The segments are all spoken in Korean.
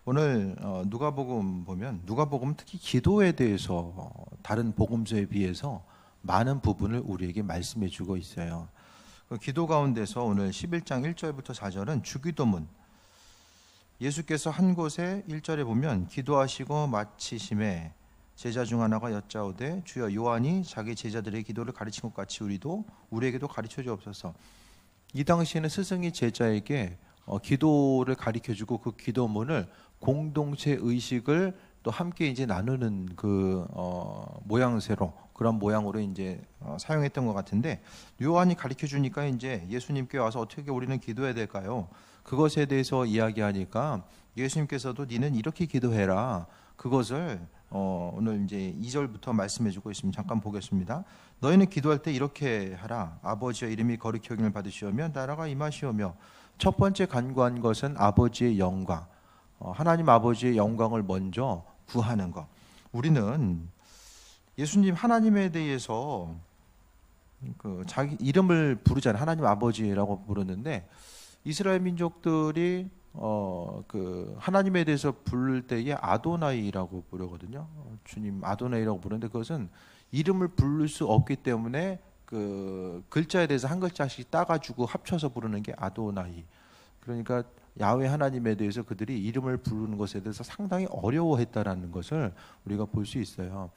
오늘 누가복음 보면 누가복음 특히 기도에 대해서 다른 복음서에 비해서 많은 부분을 우리에게 말씀해 주고 있어요. 그 기도 가운데서 오늘 11장 1절부터 4절은 주기도문. 예수께서 한 곳에 1절에 보면 기도하시고 마치심에 제자 중 하나가 여짜오되 주여 요한이 자기 제자들의 기도를 가르친 것 같이 우리에게도 가르쳐 주옵소서. 이 당시에는 스승이 제자에게 기도를 가르쳐주고 그 기도문을 공동체 의식을 또 함께 이제 나누는 그 모양새로 그런 모양으로 이제 사용했던 것 같은데, 요한이 가르쳐주니까 이제 예수님께 와서 어떻게 우리는 기도해야 될까요? 그것에 대해서 이야기하니까 예수님께서도 니는 이렇게 기도해라. 그것을 오늘 이제 2절부터 말씀해주고 있습니다. 잠깐 보겠습니다. 너희는 기도할 때 이렇게 하라. 아버지의 이름이 거룩히 여김을 받으시오며 나라가 임하시오며. 첫 번째 간구한 것은 아버지의 영광, 하나님 아버지의 영광을 먼저 구하는 것. 우리는 예수님 하나님에 대해서 그 자기 이름을 부르잖아요. 하나님 아버지라고 부르는데 이스라엘 민족들이 그 하나님에 대해서 부를 때에 아도나이라고 부르거든요. 주님 아도나이라고 부르는데 그것은 이름을 부를 수 없기 때문에 그 글자에 대해서 한 글자씩 따가지고 합쳐서 부르는 게 아도나이. 그러니까 야훼 하나님에 대해서 그들이 이름을 부르는 것에 대해서 상당히 어려워했다라는 것을 우리가 볼 수 있어요.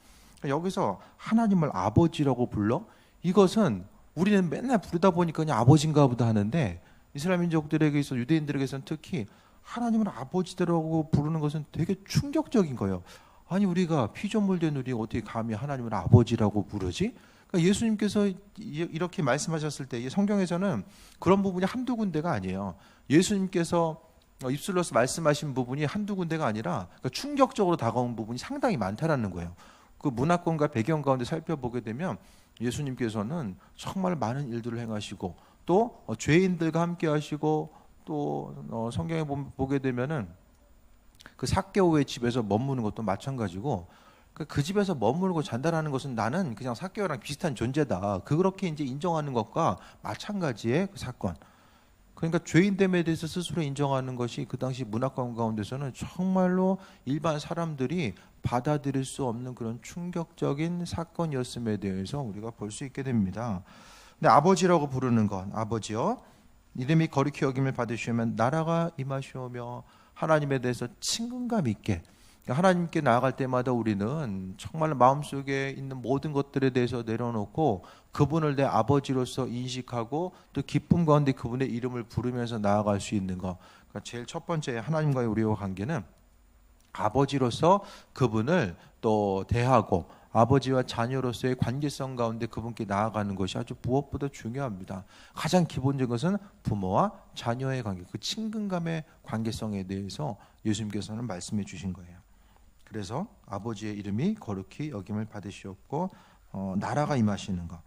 여기서 하나님을 아버지라고 불러? 이것은 우리는 맨날 부르다 보니까 그냥 아버지인가 보다 하는데 이스라엘 민족들에게서 유대인들에게서는 특히 하나님을 아버지라고 부르는 것은 되게 충격적인 거예요. 아니 우리가 피조물 된 우리가 어떻게 감히 하나님을 아버지라고 부르지? 그러니까 예수님께서 이렇게 말씀하셨을 때 성경에서는 그런 부분이 한두 군데가 아니에요. 예수님께서 입술로서 말씀하신 부분이 한두 군데가 아니라 그러니까 충격적으로 다가온 부분이 상당히 많다라는 거예요. 그 문화권과 배경 가운데 살펴보게 되면 예수님께서는 정말 많은 일들을 행하시고 또 죄인들과 함께 하시고 또 성경에 보게 되면은 그 삭개오의 집에서 머무는 것도 마찬가지고 그 집에서 머무르고 잔다라는 것은 나는 그냥 삭개오랑 비슷한 존재다. 그렇게 이제 인정하는 것과 마찬가지의 그 사건. 그러니까 죄인됨에 대해서 스스로 인정하는 것이 그 당시 문화권 가운데서는 정말로 일반 사람들이 받아들일 수 없는 그런 충격적인 사건이었음에 대해서 우리가 볼 수 있게 됩니다. 근데 아버지라고 부르는 건 아버지여 이름이 거룩히 여김을 받으시면 나라가 임하시오며 하나님에 대해서 친근감 있게 하나님께 나아갈 때마다 우리는 정말 마음속에 있는 모든 것들에 대해서 내려놓고 그분을 내 아버지로서 인식하고 또 기쁨 가운데 그분의 이름을 부르면서 나아갈 수 있는 것. 그러니까 제일 첫 번째 하나님과의 우리와 관계는 아버지로서 그분을 또 대하고 아버지와 자녀로서의 관계성 가운데 그분께 나아가는 것이 아주 무엇보다 중요합니다. 가장 기본적인 것은 부모와 자녀의 관계, 그 친근감의 관계성에 대해서 예수님께서는 말씀해 주신 거예요. 그래서 아버지의 이름이 거룩히 여김을 받으시옵고 나라가 임하시는 것.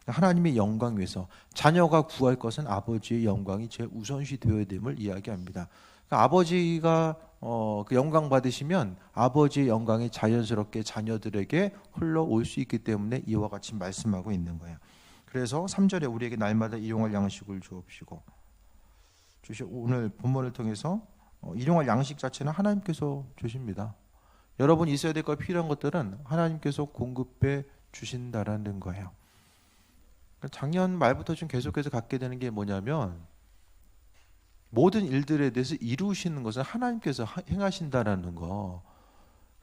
하나님의 영광 위해서 자녀가 구할 것은 아버지의 영광이 제일 우선시 되어야 됨을 이야기합니다. 그러니까 아버지가 그 영광 받으시면 아버지의 영광이 자연스럽게 자녀들에게 흘러올 수 있기 때문에 이와 같이 말씀하고 있는 거예요. 그래서 3절에 우리에게 날마다 일용할 양식을 주옵시고 오늘 본문을 통해서 일용할 양식 자체는 하나님께서 주십니다. 여러분이 있어야 될 것 필요한 것들은 하나님께서 공급해 주신다라는 거예요. 작년 말부터 좀 계속해서 갖게 되는 게 뭐냐면 모든 일들에 대해서 이루시는 것은 하나님께서 행하신다라는 거.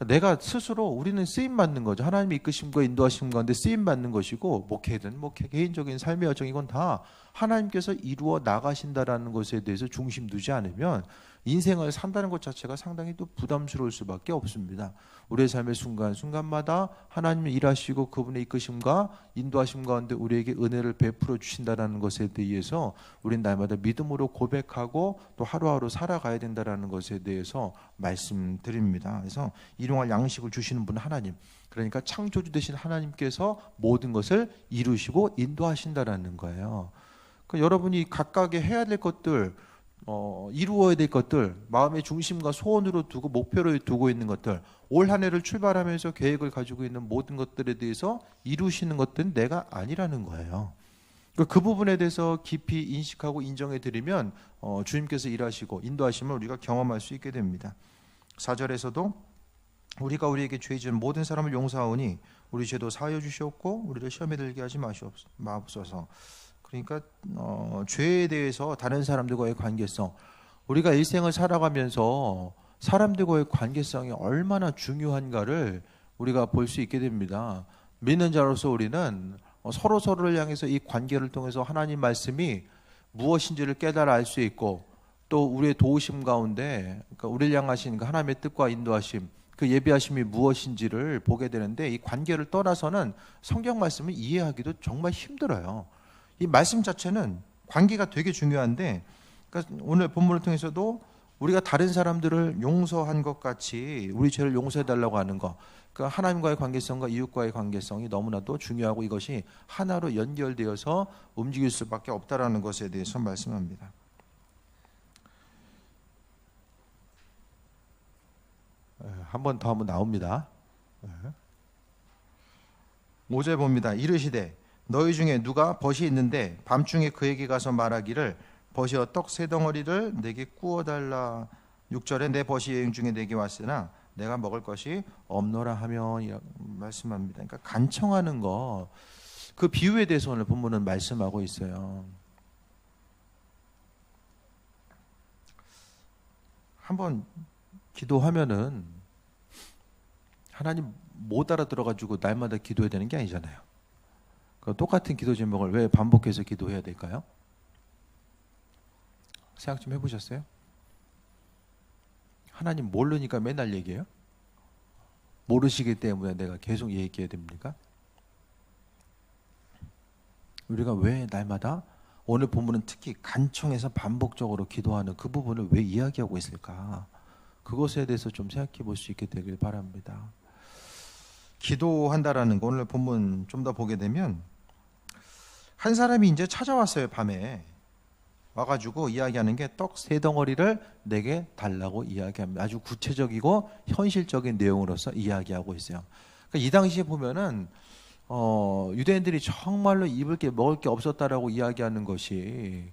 내가 스스로 우리는 쓰임 받는 거죠. 하나님의 이끄심과 인도하심 가운데 쓰임 받는 것이고 목회든 개인적인 삶의 여정 이건 다 하나님께서 이루어 나가신다라는 것에 대해서 중심 두지 않으면 인생을 산다는 것 자체가 상당히 또 부담스러울 수밖에 없습니다. 우리의 삶의 순간순간마다 하나님이 일하시고 그분의 이끄심과 인도하심 가운데 우리에게 은혜를 베풀어 주신다는 것에 대해서 우리는 날마다 믿음으로 고백하고 또 하루하루 살아가야 된다는 것에 대해서 말씀드립니다. 그래서 일용할 양식을 주시는 분은 하나님, 그러니까 창조주 되신 하나님께서 모든 것을 이루시고 인도하신다는 거예요. 그러니까 여러분이 각각의 해야 될 것들, 이루어야 될 것들, 마음의 중심과 소원으로 두고 목표로 두고 있는 것들, 올 한 해를 출발하면서 계획을 가지고 있는 모든 것들에 대해서 이루시는 것들은 내가 아니라는 거예요. 그 부분에 대해서 깊이 인식하고 인정해 드리면 주님께서 일하시고 인도하심을 우리가 경험할 수 있게 됩니다. 4절에서도 우리가 우리에게 죄 지은 모든 사람을 용서하오니 우리 죄도 사하여 주시옵고 우리를 시험에 들게 하지 마옵소서. 그러니까 죄에 대해서 다른 사람들과의 관계성, 우리가 일생을 살아가면서 사람들과의 관계성이 얼마나 중요한가를 우리가 볼 수 있게 됩니다. 믿는 자로서 우리는 서로 서로를 향해서 이 관계를 통해서 하나님 말씀이 무엇인지를 깨달아 알 수 있고, 또 우리의 도우심 가운데 그러니까 우리를 향하신 그 하나님의 뜻과 인도하심, 그 예비하심이 무엇인지를 보게 되는데, 이 관계를 떠나서는 성경 말씀을 이해하기도 정말 힘들어요. 이 말씀 자체는 관계가 되게 중요한데, 그러니까 오늘 본문을 통해서도 우리가 다른 사람들을 용서한 것 같이 우리 죄를 용서해달라고 하는 것, 그러니까 하나님과의 관계성과 이웃과의 관계성이 너무나도 중요하고 이것이 하나로 연결되어서 움직일 수밖에 없다라는 것에 대해서 말씀합니다. 한 번 더 한번 나옵니다. 5절 봅니다. 이르시되 너희 중에 누가 벗이 있는데 밤중에 그에게 가서 말하기를 벗이여 떡 세 덩어리를 내게 구워달라. 6절에 내 벗이 여행 중에 내게 왔으나 내가 먹을 것이 없노라 하며 말씀합니다. 그러니까 간청하는 거, 그 비유에 대해서 오늘 본문은 말씀하고 있어요. 한번 기도하면은 하나님 못 알아들어가지고 날마다 기도해야 되는 게 아니잖아요. 똑같은 기도 제목을 왜 반복해서 기도해야 될까요? 생각 좀 해보셨어요? 하나님 모르니까 맨날 얘기해요? 모르시기 때문에 내가 계속 얘기해야 됩니까? 우리가 왜 날마다 오늘 본문은 특히 간청해서 반복적으로 기도하는 그 부분을 왜 이야기하고 있을까? 그것에 대해서 좀 생각해 볼 수 있게 되길 바랍니다. 기도한다라는 거 오늘 본문 좀 더 보게 되면 한 사람이 이제 찾아왔어요. 밤에 와가지고 이야기하는 게 떡 세 덩어리를 내게 달라고 이야기합니다. 아주 구체적이고 현실적인 내용으로서 이야기하고 있어요. 그러니까 이 당시에 보면은 유대인들이 정말로 입을 게 먹을 게 없었다라고 이야기하는 것이,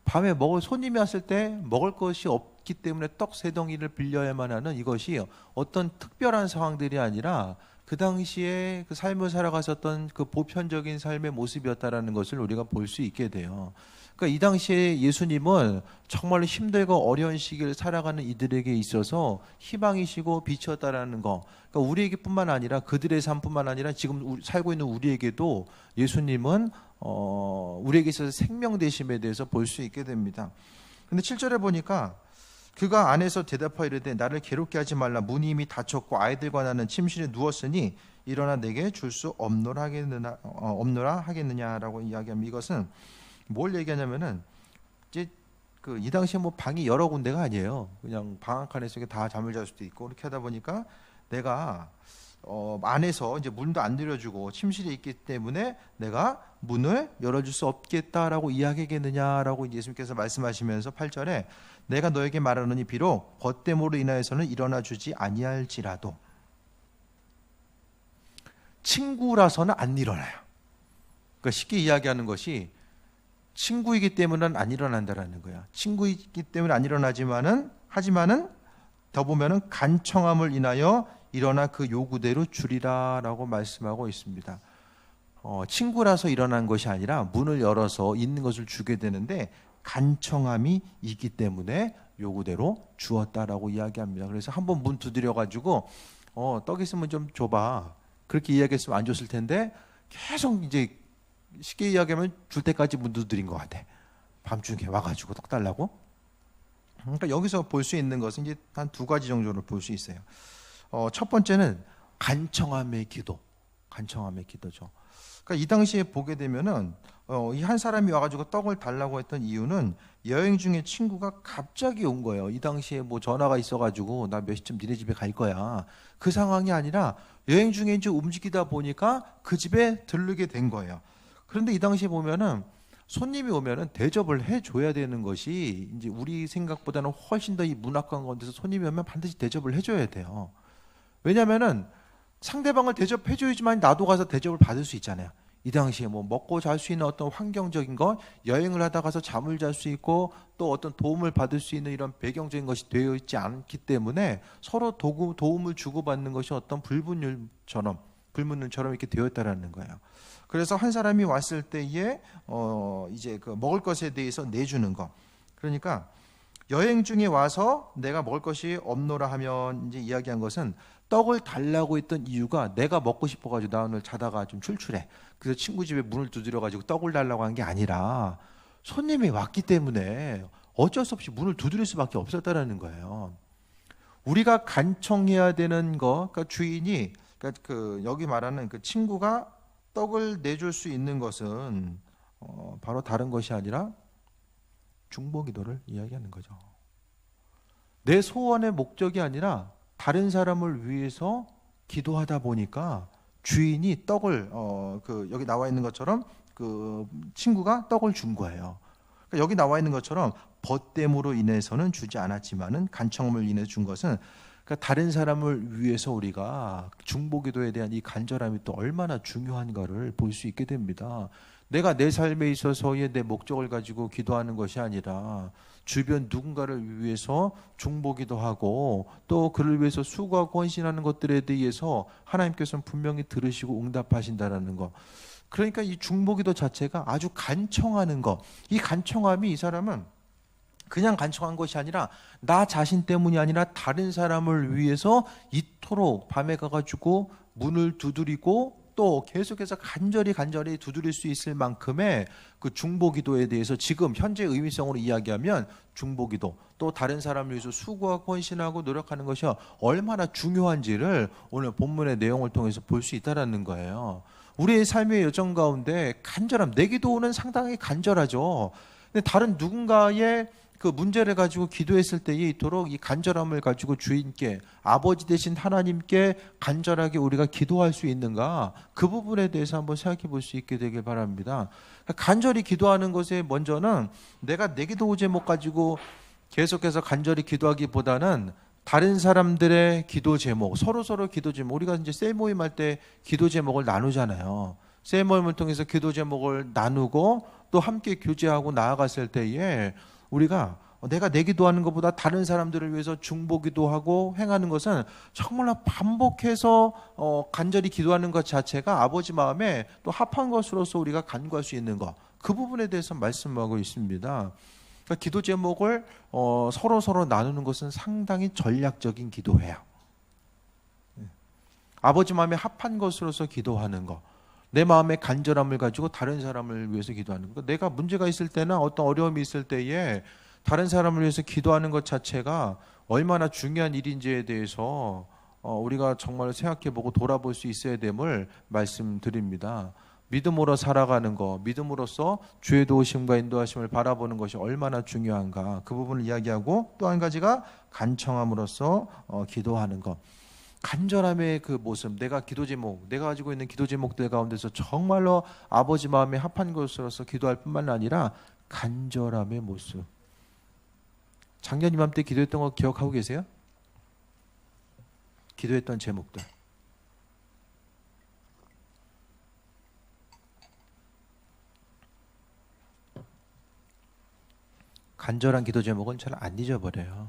밤에 먹을 손님이 왔을 때 먹을 것이 없기 때문에 떡 세 덩이를 빌려야만 하는 이것이 어떤 특별한 상황들이 아니라 그 당시에 그 삶을 살아갔었던 그 보편적인 삶의 모습이었다라는 것을 우리가 볼 수 있게 돼요. 그러니까 이 당시에 예수님은 정말로 힘들고 어려운 시기를 살아가는 이들에게 있어서 희망이시고 빛이었다라는 거. 그러니까 우리에게뿐만 아니라 그들의 삶뿐만 아니라 지금 살고 있는 우리에게도 예수님은 우리에게 있어서 생명 되심에 대해서 볼 수 있게 됩니다. 근데 7절에 보니까 그가 안에서 대답하여 이르되 나를 괴롭게 하지 말라. 문이 이미 닫혔고 아이들과 나는 침실에 누웠으니 일어나 내게 줄 수 없노라 하겠느냐라고 이야기합니다. 이것은 뭘 얘기하냐면은 이제 이 당시에 뭐 방이 여러 군데가 아니에요. 그냥 방 한 칸에 다 잠을 잘 수도 있고 이렇게 하다 보니까 내가 안에서 이제 문도 안 들여주고 침실에 있기 때문에 내가 문을 열어줄 수 없겠다라고 이야기하겠느냐라고 예수님께서 말씀하시면서 8절에 내가 너에게 말하노니 비록 벗됨으로 인하여서는 일어나 주지 아니할지라도 친구라서는 안 일어나요. 그러니까 쉽게 이야기하는 것이 친구이기 때문은 안 일어난다라는 거야. 친구이기 때문에 안 하지만은 더 보면은 간청함을 인하여 일어나 그 요구대로 주리라라고 말씀하고 있습니다. 친구라서 일어난 것이 아니라 문을 열어서 있는 것을 주게 되는데 간청함이 있기 때문에 요구대로 주었다라고 이야기합니다. 그래서 한번 문 두드려 가지고 떡 있으면 좀 줘봐, 그렇게 이야기했으면 안 줬을 텐데 계속 이제 쉽게 이야기하면 줄 때까지 문 두드린 것 같아. 밤중에 와가지고 떡 달라고. 그러니까 여기서 볼 수 있는 것은 이제 한 두 가지 정도를 볼 수 있어요. 첫 번째는 간청함의 기도, 간청함의 기도죠. 그러니까 이 당시에 보게 되면은 이 한 사람이 와가지고 떡을 달라고 했던 이유는 여행 중에 친구가 갑자기 온 거예요. 이 당시에 뭐 전화가 있어가지고 나 몇 시쯤 니네 집에 갈 거야, 그 상황이 아니라 여행 중에 이제 움직이다 보니까 그 집에 들르게 된 거예요. 그런데 이 당시에 보면은 손님이 오면은 대접을 해줘야 되는 것이 이제 우리 생각보다는 훨씬 더 이 문화권 가운데서 손님이 오면 반드시 대접을 해줘야 돼요. 왜냐면은 상대방을 대접해줘야지만 나도 가서 대접을 받을 수 있잖아요. 이 당시에 뭐 먹고 잘 수 있는 어떤 환경적인 것, 여행을 하다 가서 잠을 잘 수 있고 또 어떤 도움을 받을 수 있는 이런 배경적인 것이 되어 있지 않기 때문에 서로 도움을 주고받는 것이 어떤 불문율처럼 이렇게 되어 있다라는 거예요. 그래서 한 사람이 왔을 때에 이제 그 먹을 것에 대해서 내주는 것. 그러니까 여행 중에 와서 내가 먹을 것이 없노라 하면 이제 이야기한 것은 떡을 달라고 했던 이유가 내가 먹고 싶어가지고 나 오늘 자다가 좀 출출해. 그래서 친구 집에 문을 두드려가지고 떡을 달라고 한 게 아니라 손님이 왔기 때문에 어쩔 수 없이 문을 두드릴 수밖에 없었다라는 거예요. 우리가 간청해야 되는 거, 그러니까 주인이, 그러니까 그 여기 말하는 그 친구가 떡을 내줄 수 있는 것은 바로 다른 것이 아니라 중보기도를 이야기하는 거죠. 내 소원의 목적이 아니라 다른 사람을 위해서 기도하다 보니까 주인이 떡을 여기 나와 있는 것처럼 그 친구가 떡을 준 거예요. 그러니까 여기 나와 있는 것처럼 벗됨으로 인해서는 주지 않았지만은 간청함을 인해 준 것은 그러니까 다른 사람을 위해서 우리가 중보기도에 대한 이 간절함이 또 얼마나 중요한가를 볼 수 있게 됩니다. 내가 내 삶에 있어서의 내 목적을 가지고 기도하는 것이 아니라 주변 누군가를 위해서 중보기도 하고 또 그를 위해서 수고하고 헌신하는 것들에 대해서 하나님께서는 분명히 들으시고 응답하신다라는 것. 그러니까 이 중보기도 자체가 아주 간청하는 것. 이 간청함이 이 사람은 그냥 간청한 것이 아니라 나 자신 때문이 아니라 다른 사람을 위해서 이토록 밤에 가가지고 문을 두드리고 또 계속해서 간절히 두드릴 수 있을 만큼의 그 중보기도에 대해서 지금 현재 의미성으로 이야기하면 중보기도 또 다른 사람을 위해서 수고하고 헌신하고 노력하는 것이 얼마나 중요한지를 오늘 본문의 내용을 통해서 볼 수 있다는 거예요. 우리의 삶의 여정 가운데 간절함, 내 기도는 상당히 간절하죠. 근데 다른 누군가의 그 문제를 가지고 기도했을 때에 이토록 이 간절함을 가지고 주인께 아버지 되신 하나님께 간절하게 우리가 기도할 수 있는가, 그 부분에 대해서 한번 생각해 볼 수 있게 되길 바랍니다. 간절히 기도하는 것에 먼저는 내가 내 기도 제목 가지고 계속해서 간절히 기도하기보다는 다른 사람들의 기도 제목, 서로 기도 제목, 우리가 이제 셀 모임 할 때 기도 제목을 나누잖아요. 셀 모임을 통해서 기도 제목을 나누고 또 함께 교제하고 나아갔을 때에 우리가 내가 내 기도하는 것보다 다른 사람들을 위해서 중보기도하고 행하는 것은 정말로 반복해서 간절히 기도하는 것 자체가 아버지 마음에 또 합한 것으로서 우리가 간구할 수 있는 것, 그 부분에 대해서 말씀하고 있습니다. 그러니까 기도 제목을 서로 나누는 것은 상당히 전략적인 기도예요. 아버지 마음에 합한 것으로서 기도하는 것, 내 마음의 간절함을 가지고 다른 사람을 위해서 기도하는 것. 내가 문제가 있을 때나 어떤 어려움이 있을 때에 다른 사람을 위해서 기도하는 것 자체가 얼마나 중요한 일인지에 대해서 우리가 정말 생각해보고 돌아볼 수 있어야 됨을 말씀드립니다. 믿음으로 살아가는 것, 믿음으로써 주의 도우심과 인도하심을 바라보는 것이 얼마나 중요한가, 그 부분을 이야기하고 또 한 가지가 간청함으로써 기도하는 것. 간절함의 그 모습, 내가 기도 제목, 내가 가지고 있는 기도 제목들 가운데서 정말로 아버지 마음에 합한 것으로서 기도할 뿐만 아니라 간절함의 모습. 작년 이맘때 기도했던 거 기억하고 계세요? 기도했던 제목들. 간절한 기도 제목은 잘 안 잊어버려요.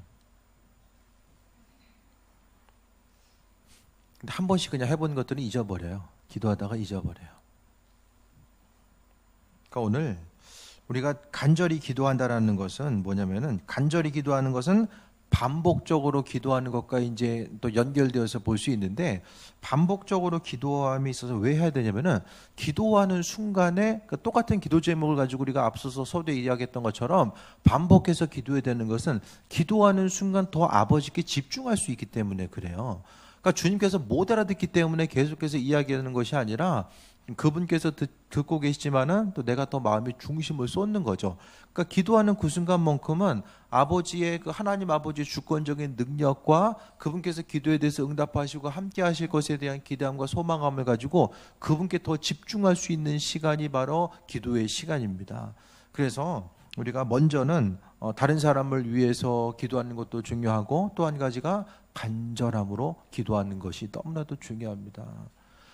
근데 한 번씩 그냥 해본 것들은 잊어버려요. 기도하다가 잊어버려요. 그러니까 오늘 우리가 간절히 기도한다라는 것은 뭐냐면은, 간절히 기도하는 것은 반복적으로 기도하는 것과 이제 또 연결되어서 볼 수 있는데, 반복적으로 기도함이 있어서 왜 해야 되냐면은 기도하는 순간에 그 똑같은 기도 제목을 가지고 우리가 앞서서 서두에 이야기했던 것처럼 반복해서 기도해야 되는 것은 기도하는 순간 더 아버지께 집중할 수 있기 때문에 그래요. 그러니까 주님께서 못 알아듣기 때문에 계속해서 이야기하는 것이 아니라 그분께서 듣고 계시지만은 또 내가 더 마음의 중심을 쏟는 거죠. 그러니까 기도하는 그 순간만큼은 아버지의 그 하나님 아버지의 주권적인 능력과 그분께서 기도에 대해서 응답하시고 함께 하실 것에 대한 기대함과 소망함을 가지고 그분께 더 집중할 수 있는 시간이 바로 기도의 시간입니다. 그래서 우리가 먼저는 다른 사람을 위해서 기도하는 것도 중요하고 또 한 가지가 간절함으로 기도하는 것이 너무나도 중요합니다.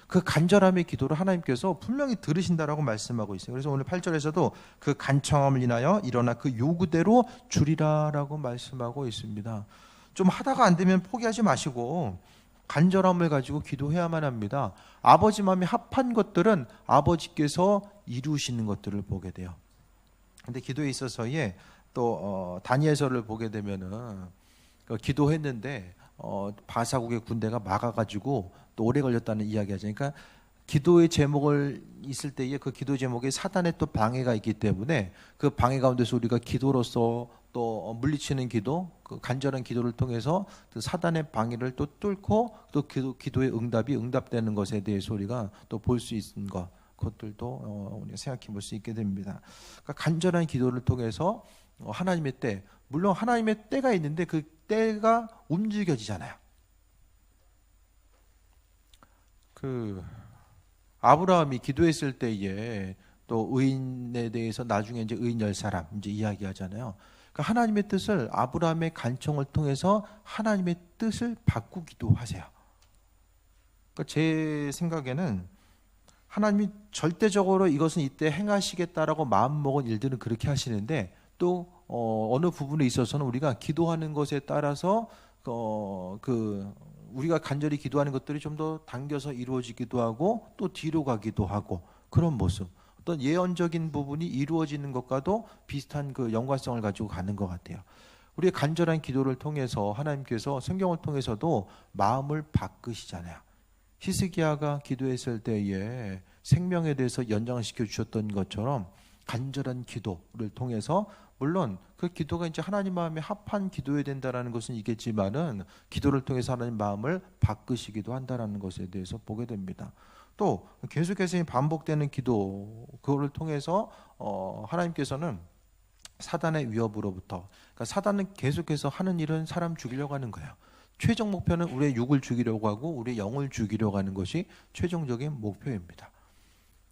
그 간절함의 기도를 하나님께서 분명히 들으신다라고 말씀하고 있어요. 그래서 오늘 8절에서도 그 간청함을 인하여 일어나 그 요구대로 주리라라고 말씀하고 있습니다. 좀 하다가 안 되면 포기하지 마시고 간절함을 가지고 기도해야만 합니다. 아버지 마음이 합한 것들은 아버지께서 이루시는 것들을 보게 돼요. 근데 기도에 있어서의 또 다니엘서를 보게 되면은 기도했는데 바사국의 군대가 막아가지고 또 오래 걸렸다는 이야기하죠. 그러니까 기도의 제목을 있을 때에 그 기도 제목에 사단의 또 방해가 있기 때문에 그 방해 가운데서 우리가 기도로서 또 물리치는 기도, 그 간절한 기도를 통해서 그 사단의 방해를 또 뚫고 또 기도의 응답이 응답되는 것에 대해서 우리가 또 볼 수 있는 것, 그것들도 우리가 생각해 볼 수 있게 됩니다. 그러니까 간절한 기도를 통해서 하나님의 때, 물론 하나님의 때가 있는데 그 때가 움직여지잖아요. 그 아브라함이 기도했을 때에 또 의인에 대해서 나중에 이제 의인 10사람 이제 이야기하잖아요. 그러니까 하나님의 뜻을 아브라함의 간청을 통해서 하나님의 뜻을 바꾸기도 하세요. 그러니까 제 생각에는 하나님이 절대적으로 이것은 이때 행하시겠다라고 마음먹은 일들은 그렇게 하시는데 또 어느 부분에 있어서는 우리가 기도하는 것에 따라서 우리가 간절히 기도하는 것들이 좀 더 당겨서 이루어지기도 하고 또 뒤로 가기도 하고 그런 모습, 어떤 예언적인 부분이 이루어지는 것과도 비슷한 그 연관성을 가지고 가는 것 같아요. 우리의 간절한 기도를 통해서 하나님께서 성경을 통해서도 마음을 바꾸시잖아요. 히스기야가 기도했을 때에 생명에 대해서 연장시켜 주셨던 것처럼 간절한 기도를 통해서, 물론 그 기도가 이제 하나님 마음에 합한 기도해야 된다라는 것은 있겠지만은 기도를 통해서 하나님 마음을 바꾸시기도 한다라는 것에 대해서 보게 됩니다. 또 계속해서 반복되는 기도, 그거를 통해서 하나님께서는 사단의 위협으로부터, 그러니까 사단은 계속해서 하는 일은 사람 죽이려고 하는 거예요. 최종 목표는 우리의 육을 죽이려고 하고 우리의 영을 죽이려고 하는 것이 최종적인 목표입니다.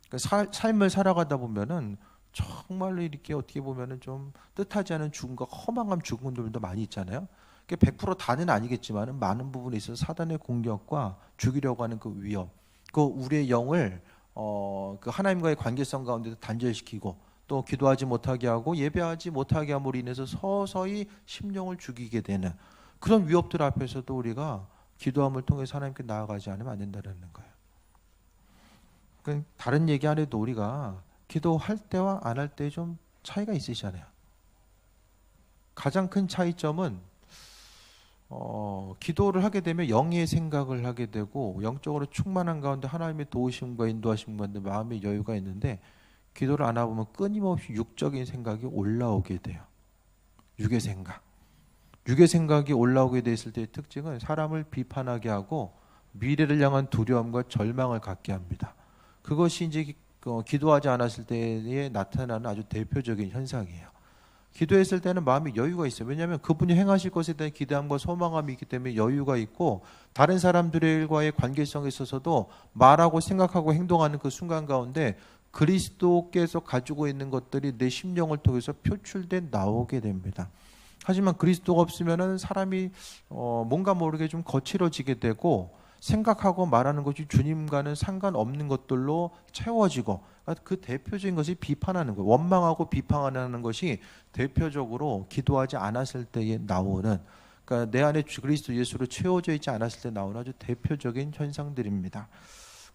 그러니까 삶을 살아가다 보면은 정말로 이렇게 어떻게 보면은 좀 뜻하지 않은 죽음과 허망한 죽음들도 많이 있잖아요. 100% 다는 아니겠지만은 많은 부분에 있어서 사단의 공격과 죽이려고 하는 그 위협, 그 우리의 영을 그 하나님과의 관계성 가운데서 단절시키고 또 기도하지 못하게 하고 예배하지 못하게 함으로 인해서 서서히 심령을 죽이게 되는 그런 위협들 앞에서도 우리가 기도함을 통해서 하나님께 나아가지 않으면 안 된다는 거예요. 다른 얘기 안 해도 우리가 기도할 때와 안 할 때 좀 차이가 있으시잖아요. 가장 큰 차이점은 기도를 하게 되면 영의 생각을 하게 되고 영적으로 충만한 가운데 하나님의 도우심과 인도하심 가운데 마음의 여유가 있는데, 기도를 안 하면 끊임없이 육적인 생각이 올라오게 돼요. 육의 생각. 육의 생각이 올라오게 됐을 때의 특징은 사람을 비판하게 하고 미래를 향한 두려움과 절망을 갖게 합니다. 그것이 이제 기도하지 않았을 때에 나타나는 아주 대표적인 현상이에요. 기도했을 때는 마음이 여유가 있어요. 왜냐하면 그분이 행하실 것에 대한 기대함과 소망함이 있기 때문에 여유가 있고, 다른 사람들과의 관계성에 있어서도 말하고 생각하고 행동하는 그 순간 가운데 그리스도께서 가지고 있는 것들이 내 심령을 통해서 표출돼 나오게 됩니다. 하지만 그리스도가 없으면은 사람이 뭔가 모르게 좀 거칠어지게 되고 생각하고 말하는 것이 주님과는 상관없는 것들로 채워지고, 그 대표적인 것이 비판하는 거예요. 원망하고 비판하는 것이 대표적으로 기도하지 않았을 때에 나오는, 그러니까 내 안에 그리스도 예수로 채워져 있지 않았을 때 나오는 아주 대표적인 현상들입니다.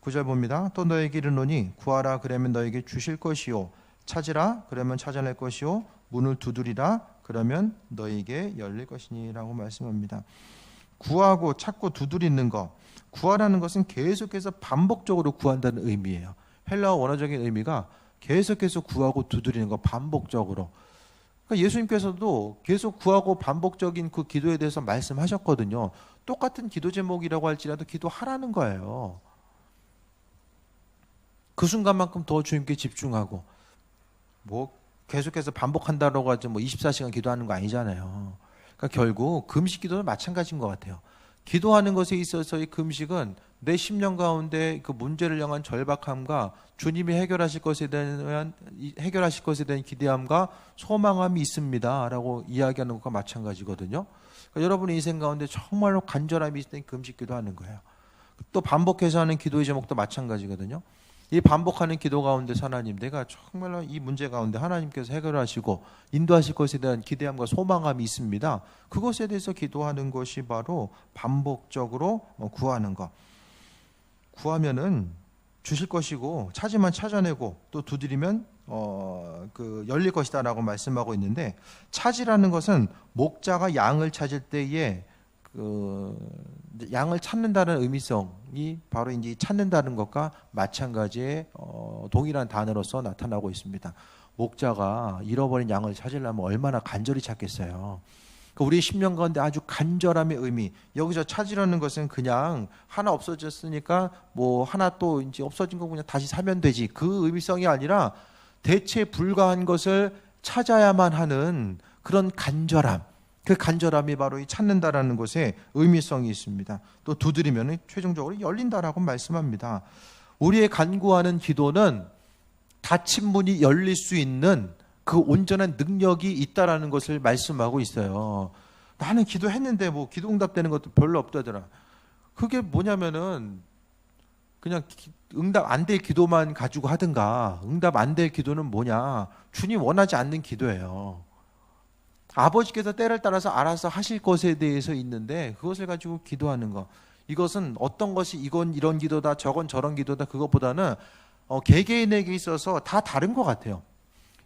9절 봅니다. 또 너에게 이르노니 구하라 그러면 너에게 주실 것이요, 찾으라 그러면 찾아낼 것이요, 문을 두드리라 그러면 너에게 열릴 것이니라고 말씀합니다. 구하고 찾고 두드리는 것, 구하라는 것은 계속해서 반복적으로 구한다는 의미예요. 헬라어 원어적인 의미가 계속해서 구하고 두드리는 것, 반복적으로. 그러니까 예수님께서도 계속 구하고 반복적인 그 기도에 대해서 말씀하셨거든요. 똑같은 기도 제목이라고 할지라도 기도하라는 거예요. 그 순간만큼 더 주님께 집중하고, 뭐 계속해서 반복한다고 하죠. 뭐 24시간 기도하는 거 아니잖아요. 그러니까 결국 금식 기도는 마찬가지인 것 같아요. 기도하는 것에 있어서의 금식은 내 심령 가운데 그 문제를 향한 절박함과 주님이 해결하실 것에 대한 기대함과 소망함이 있습니다라고 이야기하는 것과 마찬가지거든요. 그러니까 여러분의 인생 가운데 정말로 간절함이 있을 때 금식 기도하는 거예요. 또 반복해서 하는 기도의 제목도 마찬가지거든요. 이 반복하는 기도 가운데 하나님, 내가 정말로 이 문제 가운데 하나님께서 해결하시고 인도하실 것에 대한 기대함과 소망감이 있습니다. 그것에 대해서 기도하는 것이 바로 반복적으로 구하는 것. 구하면은 주실 것이고 찾으면 찾아내고 또 두드리면 열릴 것이다라고 말씀하고 있는데, 찾으라는 것은 목자가 양을 찾을 때에 양을 찾는다는 의미성이 바로 이제 찾는다는 것과 마찬가지의 동일한 단어로서 나타나고 있습니다. 목자가 잃어버린 양을 찾으려면 얼마나 간절히 찾겠어요. 우리 10년 가운데 아주 간절함의 의미, 여기서 찾으려는 것은 그냥 하나 없어졌으니까 뭐 하나 또 이제 없어진 거 그냥 다시 사면 되지, 그 의미성이 아니라 대체 불가한 것을 찾아야만 하는 그런 간절함, 그 간절함이 바로 이 찾는다라는 것에 의미성이 있습니다. 또 두드리면 최종적으로 열린다라고 말씀합니다. 우리의 간구하는 기도는 닫힌 문이 열릴 수 있는 그 온전한 능력이 있다라는 것을 말씀하고 있어요. 나는 기도했는데 뭐 기도 응답되는 것도 별로 없다더라. 그게 뭐냐면은 그냥 응답 안 될 기도만 가지고 하든가, 응답 안 될 기도는 뭐냐, 주님 원하지 않는 기도예요. 아버지께서 때를 따라서 알아서 하실 것에 대해서 있는데 그것을 가지고 기도하는 것, 이것은 어떤 것이 이건 이런 기도다 저건 저런 기도다, 그것보다는 개개인에게 있어서 다 다른 것 같아요.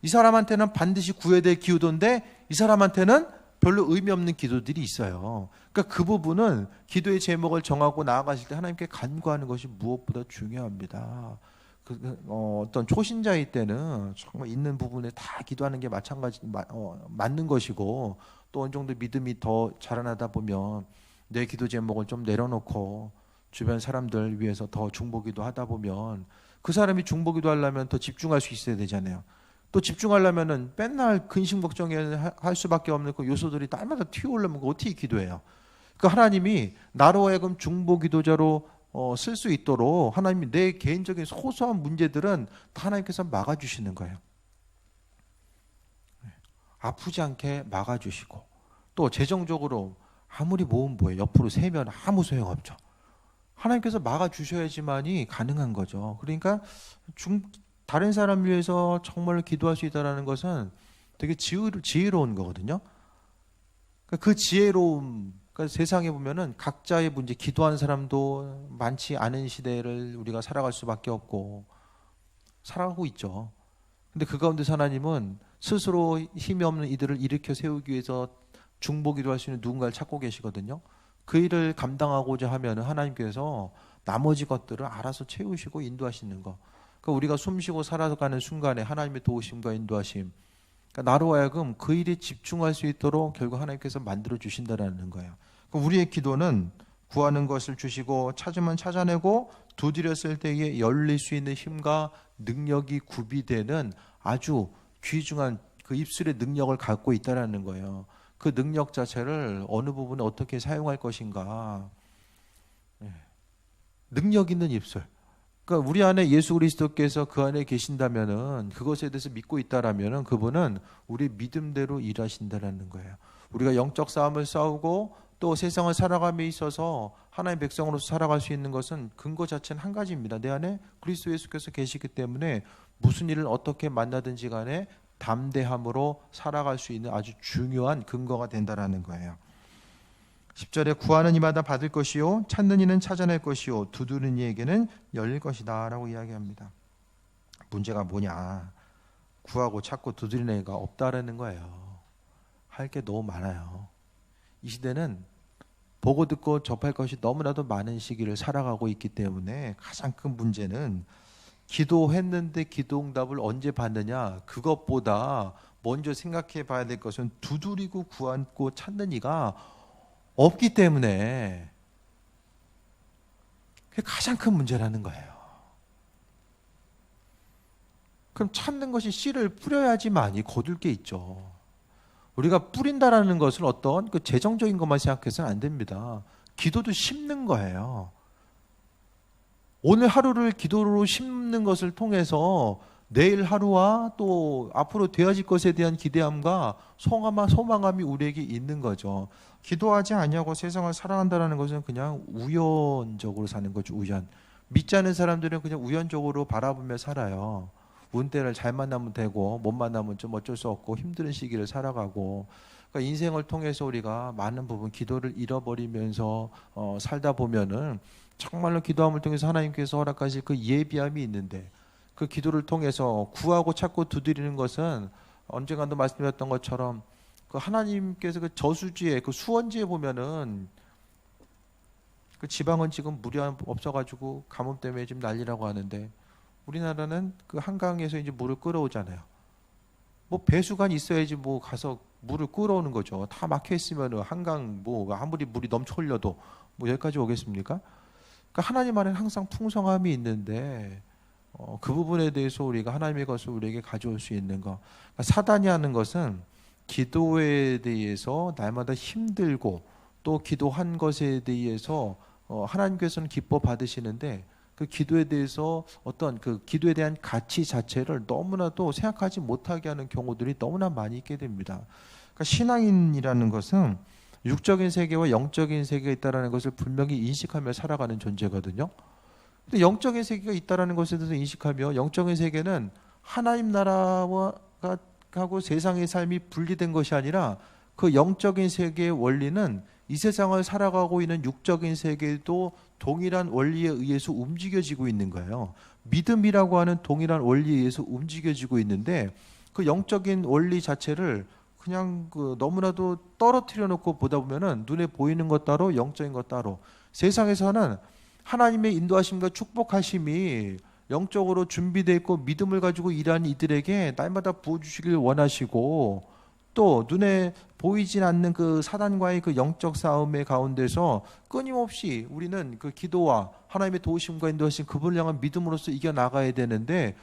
이 사람한테는 반드시 구해야 될 기도인데 이 사람한테는 별로 의미 없는 기도들이 있어요. 그러니까 그 부분은 기도의 제목을 정하고 나아가실 때 하나님께 간구하는 것이 무엇보다 중요합니다. 어떤 초신자일 때는 정말 있는 부분에 다 기도하는 게 맞는 것이고, 또 어느 정도 믿음이 더 자라나다 보면 내 기도 제목을 좀 내려놓고 주변 사람들 위해서 더 중보기도 하다 보면 그 사람이 중보기도 하려면 더 집중할 수 있어야 되잖아요. 또 집중하려면은 맨날 근심 걱정할 수밖에 없는 그 요소들이 날마다 튀어오르면 어떻게 기도해요? 그 하나님이 나로 하여금 중보기도자로 쓸 수 있도록 하나님이 내 개인적인 소소한 문제들은 다 하나님께서 막아주시는 거예요. 아프지 않게 막아주시고, 또 재정적으로 아무리 모으면 뭐예요? 옆으로 세면 아무 소용없죠. 하나님께서 막아주셔야지만이 가능한 거죠. 그러니까 다른 사람을 위해서 정말로 기도할 수 있다는 것은 되게 지혜로운 거거든요. 그 지혜로움, 그러니까 세상에 보면은 각자의 문제, 기도하는 사람도 많지 않은 시대를 우리가 살아갈 수밖에 없고 살아가고 있죠. 근데 그 가운데 하나님은 스스로 힘이 없는 이들을 일으켜 세우기 위해서 중보기도 할 수 있는 누군가를 찾고 계시거든요. 그 일을 감당하고자 하면 하나님께서 나머지 것들을 알아서 채우시고 인도하시는 거. 그러니까 우리가 숨쉬고 살아가는 순간에 하나님의 도우심과 인도하심, 그러니까 나로 하여금 그 일에 집중할 수 있도록 결국 하나님께서 만들어 주신다라는 거예요. 그러니까 우리의 기도는 구하는 것을 주시고 찾으면 찾아내고 두드렸을 때에 열릴 수 있는 힘과 능력이 구비되는 아주 귀중한 그 입술의 능력을 갖고 있다라는 거예요. 그 능력 자체를 어느 부분에 어떻게 사용할 것인가, 능력 있는 입술. 그러니까 우리 안에 예수 그리스도께서 그 안에 계신다면은, 그것에 대해서 믿고 있다라면은 그분은 우리 믿음대로 일하신다라는 거예요. 우리가 영적 싸움을 싸우고 또 세상을 살아감에 있어서 하나님의 백성으로서 살아갈 수 있는 것은 근거 자체는 한 가지입니다. 내 안에 그리스도 예수께서 계시기 때문에 무슨 일을 어떻게 만나든지 간에 담대함으로 살아갈 수 있는 아주 중요한 근거가 된다라는 거예요. 10절에 구하는 이마다 받을 것이요 찾는 이는 찾아낼 것이요 두드리는 이에게는 열릴 것이다 라고 이야기합니다. 문제가 뭐냐, 구하고 찾고 두드리는 애가 없다라는 거예요. 할 게 너무 많아요. 이 시대는 보고 듣고 접할 것이 너무나도 많은 시기를 살아가고 있기 때문에 가장 큰 문제는 기도했는데 기도응답을 언제 받느냐, 그것보다 먼저 생각해 봐야 될 것은 두드리고 구하고 찾는 이가 없기 때문에 그게 가장 큰 문제라는 거예요. 그럼 찾는 것이 씨를 뿌려야지만이 거둘 게 있죠. 우리가 뿌린다라는 것은 어떤 그 재정적인 것만 생각해서는 안 됩니다. 기도도 심는 거예요. 오늘 하루를 기도로 심는 것을 통해서 내일 하루와 또 앞으로 되어질 것에 대한 기대함과 소망함이 우리에게 있는 거죠. 기도하지 아니하고 세상을 살아간다는 것은 그냥 우연적으로 사는 거죠. 우연. 믿지 않는 사람들은 그냥 우연적으로 바라보며 살아요. 운때를 잘 만나면 되고 못 만나면 좀 어쩔 수 없고 힘든 시기를 살아가고, 그러니까 인생을 통해서 우리가 많은 부분 기도를 잃어버리면서 살다 보면은 정말로 기도함을 통해서 하나님께서 허락하실 그 예비함이 있는데, 그 기도를 통해서 구하고 찾고 두드리는 것은 언젠가도 말씀드렸던 것처럼 그 하나님께서 그 저수지에 그 수원지에 보면은 그 지방은 지금 물이 없어가지고 가뭄 때문에 지금 난리라고 하는데, 우리나라는 그 한강에서 이제 물을 끌어오잖아요. 뭐 배수관 있어야지 뭐 가서 물을 끌어오는 거죠. 다 막혀 있으면은 한강 뭐 아무리 물이 넘쳐 흘려도 뭐 여기까지 오겠습니까? 그러니까 하나님 안에는 항상 풍성함이 있는데 그 부분에 대해서 우리가 하나님의 것을 우리에게 가져올 수 있는 것. 그러니까 사단이 하는 것은 기도에 대해서 날마다 힘들고 또 기도한 것에 대해서 하나님께서는 기뻐 받으시는데, 그 기도에 대해서 어떤 그 기도에 대한 가치 자체를 너무나도 생각하지 못하게 하는 경우들이 너무나 많이 있게 됩니다. 그러니까 신앙인이라는 것은 육적인 세계와 영적인 세계가 있다는 것을 분명히 인식하며 살아가는 존재거든요. 근데 영적인 세계가 있다는 것에 대해서 인식하며, 영적인 세계는 하나님 나라와 하고 세상의 삶이 분리된 것이 아니라 그 영적인 세계의 원리는 이 세상을 살아가고 있는 육적인 세계도 동일한 원리에 의해서 움직여지고 있는 거예요. 믿음이라고 하는 동일한 원리에 의해서 움직여지고 있는데, 그 영적인 원리 자체를 그냥 너무나도 떨어뜨려 놓고 보다 보면은 눈에 보이는 것 따로 영적인 것 따로, 세상에서는 하나님의 인도하심과 축복하심이 영적으로 준비되어 있고 믿음을 가지고 일하는 이들에게 날마다 부어주시길 원하시고, 또 눈에 보이진 않는 그 사단과의 그 영적 싸움의 가운데서 끊임없이 우리는 그 기도와 하나님의 도우심과 인도하심, 그분을 향한 믿음으로써 이겨나가야 되는데,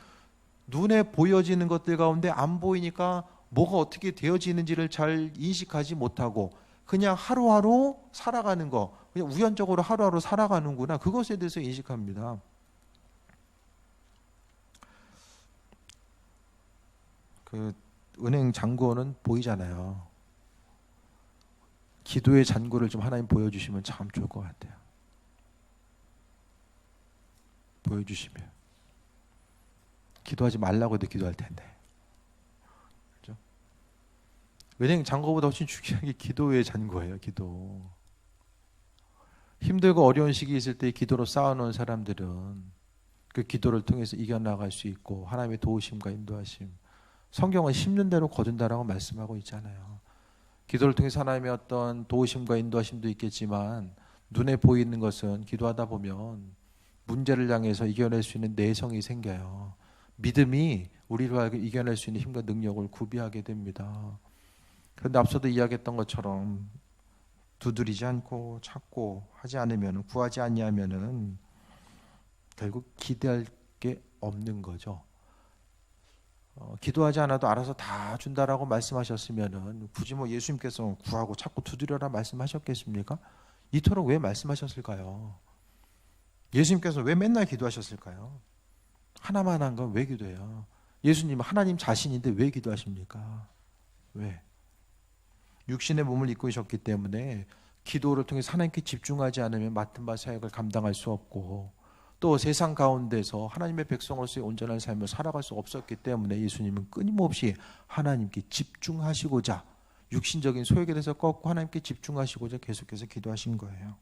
눈에 보여지는 것들 가운데 안 보이니까 뭐가 어떻게 되어지는지를 잘 인식하지 못하고 그냥 하루하루 살아가는 거, 그냥 우연적으로 하루하루 살아가는구나, 그것에 대해서 인식합니다. 그 은행 잔고는 보이잖아요. 기도의 잔고를 좀 하나님 보여주시면 참 좋을 것 같아요. 보여주시면. 기도하지 말라고 해도 기도할 텐데. 그렇죠? 은행 잔고보다 훨씬 중요한 게 기도의 잔고예요. 기도. 힘들고 어려운 시기 있을 때 기도로 쌓아놓은 사람들은 그 기도를 통해서 이겨나갈 수 있고, 하나님의 도우심과 인도하심, 성경은 심는 대로 거둔다라고 말씀하고 있잖아요. 기도를 통해서 하나님의 어떤 도우심과 인도하심도 있겠지만, 눈에 보이는 것은 기도하다 보면 문제를 향해서 이겨낼 수 있는 내성이 생겨요. 믿음이 우리로 하여금 이겨낼 수 있는 힘과 능력을 구비하게 됩니다. 그런데 앞서도 이야기했던 것처럼 두드리지 않고 찾고 하지 않으면, 구하지 아니하면은 결국 기대할 게 없는 거죠. 기도하지 않아도 알아서 다 준다라고 말씀하셨으면은 굳이 뭐 예수님께서 구하고 찾고 두드려라 말씀하셨겠습니까? 이토록 왜 말씀하셨을까요? 예수님께서 왜 맨날 기도하셨을까요? 하나만 한 건 왜 기도해요? 예수님은 하나님 자신인데 왜 기도하십니까? 왜? 육신의 몸을 입고 계셨기 때문에 기도를 통해서 하나님께 집중하지 않으면 맡은 바 사역을 감당할 수 없고, 또 세상 가운데서 하나님의 백성으로서의 온전한 삶을 살아갈 수 없었기 때문에 예수님은 끊임없이 하나님께 집중하시고자, 육신적인 소욕에 대해서 꺾고 하나님께 집중하시고자 계속해서 기도하신 거예요.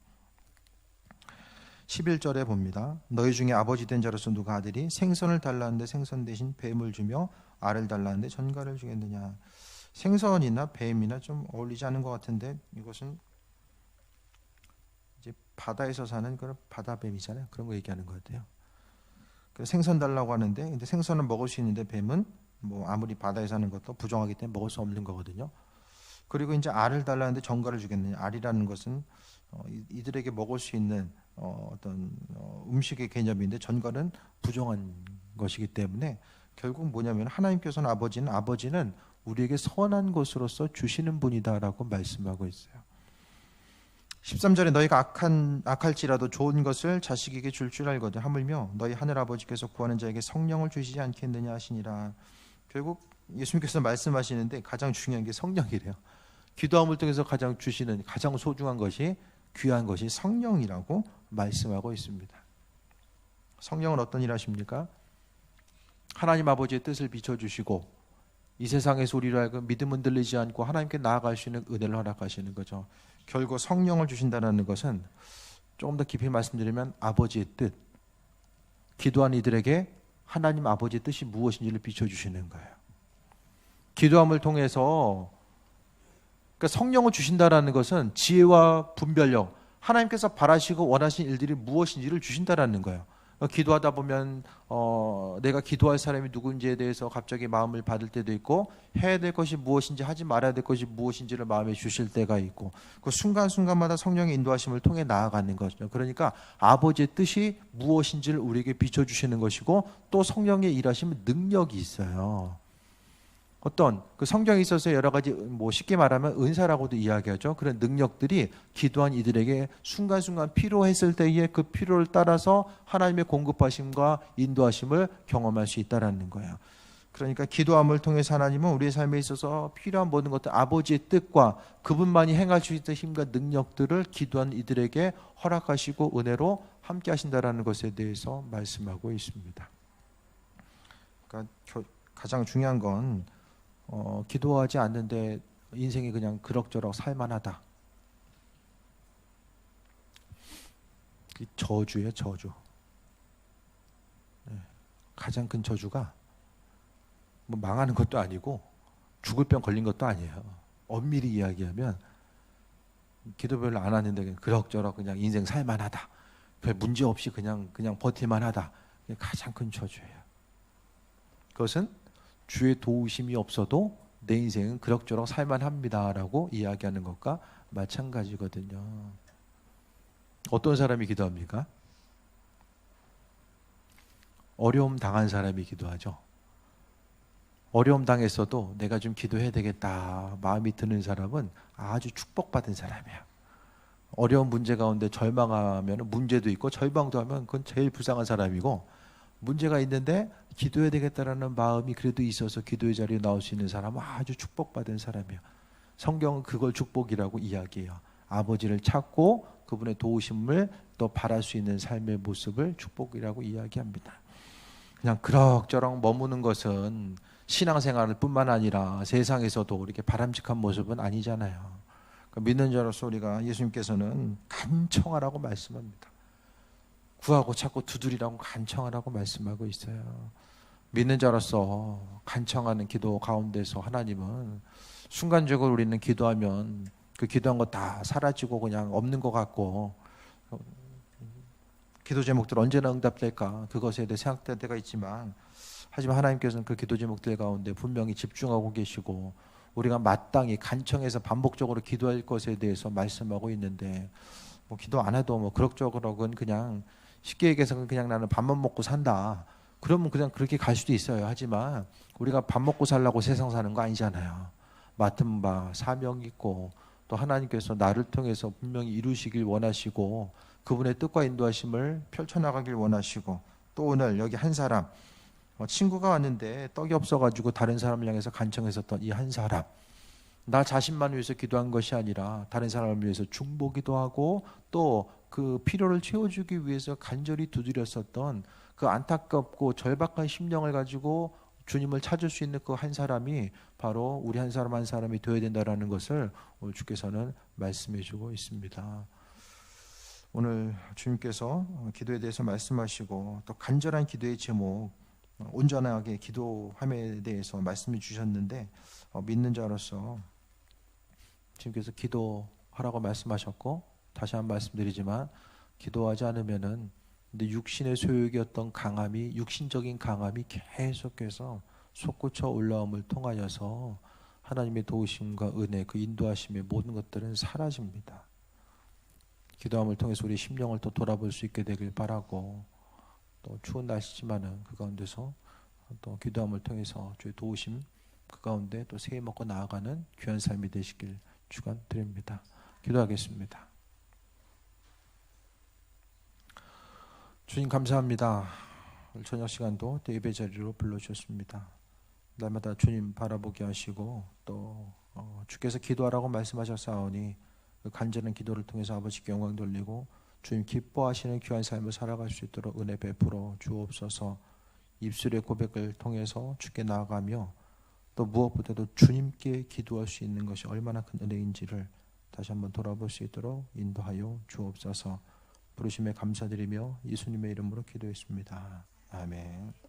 11절에 봅니다. 너희 중에 아버지 된 자로서 누가 아들이 생선을 달라는데 생선 대신 뱀을 주며 알을 달라는데 전갈을 주겠느냐. 생선이나 뱀이나 좀 어울리지 않은 것 같은데, 이것은 이제 바다에서 사는 그런 바다뱀이잖아요. 그런 거 얘기하는 것 같아요. 그래서 생선 달라고 하는데, 근데 생선은 먹을 수 있는데 뱀은 뭐 아무리 바다에 사는 것도 부정하기 때문에 먹을 수 없는 거거든요. 그리고 이제 알을 달라는데 전갈을 주겠느냐. 알이라는 것은 이들에게 먹을 수 있는 어떤 음식의 개념인데, 전갈은 부정한 것이기 때문에 결국 뭐냐면 하나님께서는 아버지는 우리에게 선한 것으로서 주시는 분이다라고 말씀하고 있어요. 13절에 너희가 악할지라도 좋은 것을 자식에게 줄 알거든 하물며 너희 하늘아버지께서 구하는 자에게 성령을 주시지 않겠느냐 하시니라. 결국 예수님께서 말씀하시는데 가장 중요한 게 성령이래요. 기도함을 통해서 가장 주시는 가장 소중한 것이 귀한 것이 성령이라고 말씀하고 있습니다. 성령은 어떤 일 하십니까? 하나님 아버지의 뜻을 비춰주시고 이 세상의 소리로 하여금 믿음은 들리지 않고 하나님께 나아갈 수 있는 은혜를 허락하시는 거죠. 결국 성령을 주신다는 것은 조금 더 깊이 말씀드리면 아버지의 뜻, 기도한 이들에게 하나님 아버지의 뜻이 무엇인지를 비춰주시는 거예요. 기도함을 통해서 그러니까 성령을 주신다는 것은 지혜와 분별력, 하나님께서 바라시고 원하신 일들이 무엇인지를 주신다는 거예요. 기도하다 보면 내가 기도할 사람이 누군지에 대해서 갑자기 마음을 받을 때도 있고 해야 될 것이 무엇인지 하지 말아야 될 것이 무엇인지를 마음에 주실 때가 있고 그 순간순간마다 성령의 인도하심을 통해 나아가는 거죠. 그러니까 아버지의 뜻이 무엇인지를 우리에게 비춰주시는 것이고 또 성령의 일하시면 능력이 있어요. 어떤 그 성경에 있어서 여러 가지 쉽게 말하면 은사라고도 이야기하죠. 그런 능력들이 기도한 이들에게 순간순간 필요했을 때에 그 필요를 따라서 하나님의 공급하심과 인도하심을 경험할 수 있다는 거예요. 그러니까 기도함을 통해서 하나님은 우리의 삶에 있어서 필요한 모든 것들 아버지의 뜻과 그분만이 행할 수 있는 힘과 능력들을 기도한 이들에게 허락하시고 은혜로 함께 하신다는 것에 대해서 말씀하고 있습니다. 그러니까 가장 중요한 건 기도하지 않는데 인생이 그냥 그럭저럭 살만하다. 저주예요, 저주. 가장 큰 저주가 망하는 것도 아니고 죽을 병 걸린 것도 아니에요. 엄밀히 이야기하면 기도 별로 안 하는데 그냥 그럭저럭 그냥 인생 살만하다. 별 문제 없이 그냥 버틸만하다. 그게 가장 큰 저주예요. 그것은 주의 도우심이 없어도 내 인생은 그럭저럭 살만합니다라고 이야기하는 것과 마찬가지거든요. 어떤 사람이 기도합니까? 어려움 당한 사람이 기도하죠. 어려움 당했어도 내가 좀 기도해야 되겠다 마음이 드는 사람은 아주 축복받은 사람이야. 어려운 문제 가운데 절망하면 문제도 있고 절망도 하면 그건 제일 불쌍한 사람이고 문제가 있는데 기도해야 되겠다라는 마음이 그래도 있어서 기도의 자리에 나올 수 있는 사람은 아주 축복받은 사람이야. 성경은 그걸 축복이라고 이야기해요. 아버지를 찾고 그분의 도우심을 또 바랄 수 있는 삶의 모습을 축복이라고 이야기합니다. 그냥 그럭저럭 머무는 것은 신앙생활 뿐만 아니라 세상에서도 이렇게 바람직한 모습은 아니잖아요. 믿는 자로서 우리가 예수님께서는 간청하라고 말씀합니다. 구하고 찾고 두드리라고 간청하라고 말씀하고 있어요. 믿는 자로서 간청하는 기도 가운데서 하나님은 순간적으로 우리는 기도하면 그 기도한 거 다 사라지고 그냥 없는 것 같고 기도 제목들 언제나 응답될까 그것에 대해 생각될 때가 있지만 하지만 하나님께서는 그 기도 제목들 가운데 분명히 집중하고 계시고 우리가 마땅히 간청해서 반복적으로 기도할 것에 대해서 말씀하고 있는데 기도 안 해도 그럭저럭은 그냥 쉽게 얘기해서 그냥 나는 밥만 먹고 산다. 그러면 그냥 그렇게 갈 수도 있어요. 하지만 우리가 밥 먹고 살라고 세상 사는 거 아니잖아요. 맡은 바 사명이 있고 또 하나님께서 나를 통해서 분명히 이루시길 원하시고 그분의 뜻과 인도하심을 펼쳐나가길 원하시고 또 오늘 여기 한 사람 친구가 왔는데 떡이 없어가지고 다른 사람을 향해서 간청했었던 이 한 사람 나 자신만 위해서 기도한 것이 아니라 다른 사람을 위해서 중보기도 하고 또 그 필요를 채워주기 위해서 간절히 두드렸었던 그 안타깝고 절박한 심령을 가지고 주님을 찾을 수 있는 그 한 사람이 바로 우리 한 사람 한 사람이 되어야 된다는 것을 오늘 주께서는 말씀해 주고 있습니다. 오늘 주님께서 기도에 대해서 말씀하시고 또 간절한 기도의 제목 온전하게 기도함에 대해서 말씀해 주셨는데 믿는 자로서 주님께서 기도하라고 말씀하셨고 다시 한번 말씀드리지만 기도하지 않으면은 근데 육신의 소욕이었던 강함이 육신적인 강함이 계속해서 솟구쳐 올라옴을 통하여서 하나님의 도우심과 은혜 그 인도하심의 모든 것들은 사라집니다. 기도함을 통해서 우리 심령을 또 돌아볼 수 있게 되길 바라고 또 추운 날씨지만은 그 가운데서 또 기도함을 통해서 주의 도우심 그 가운데 또 새해 먹고 나아가는 귀한 삶이 되시길 축원드립니다. 기도하겠습니다. 주님 감사합니다. 오늘 저녁 시간도 또 예배 자리로 불러주셨습니다. 날마다 주님 바라보게 하시고 또 주께서 기도하라고 말씀하셨사오니 그 간절한 기도를 통해서 아버지께 영광 돌리고 주님 기뻐하시는 귀한 삶을 살아갈 수 있도록 은혜 베풀어 주옵소서. 입술의 고백을 통해서 주께 나아가며 또 무엇보다도 주님께 기도할 수 있는 것이 얼마나 큰 은혜인지를 다시 한번 돌아볼 수 있도록 인도하여 주옵소서. 부르심에 감사드리며 예수님의 이름으로 기도했습니다. 아멘.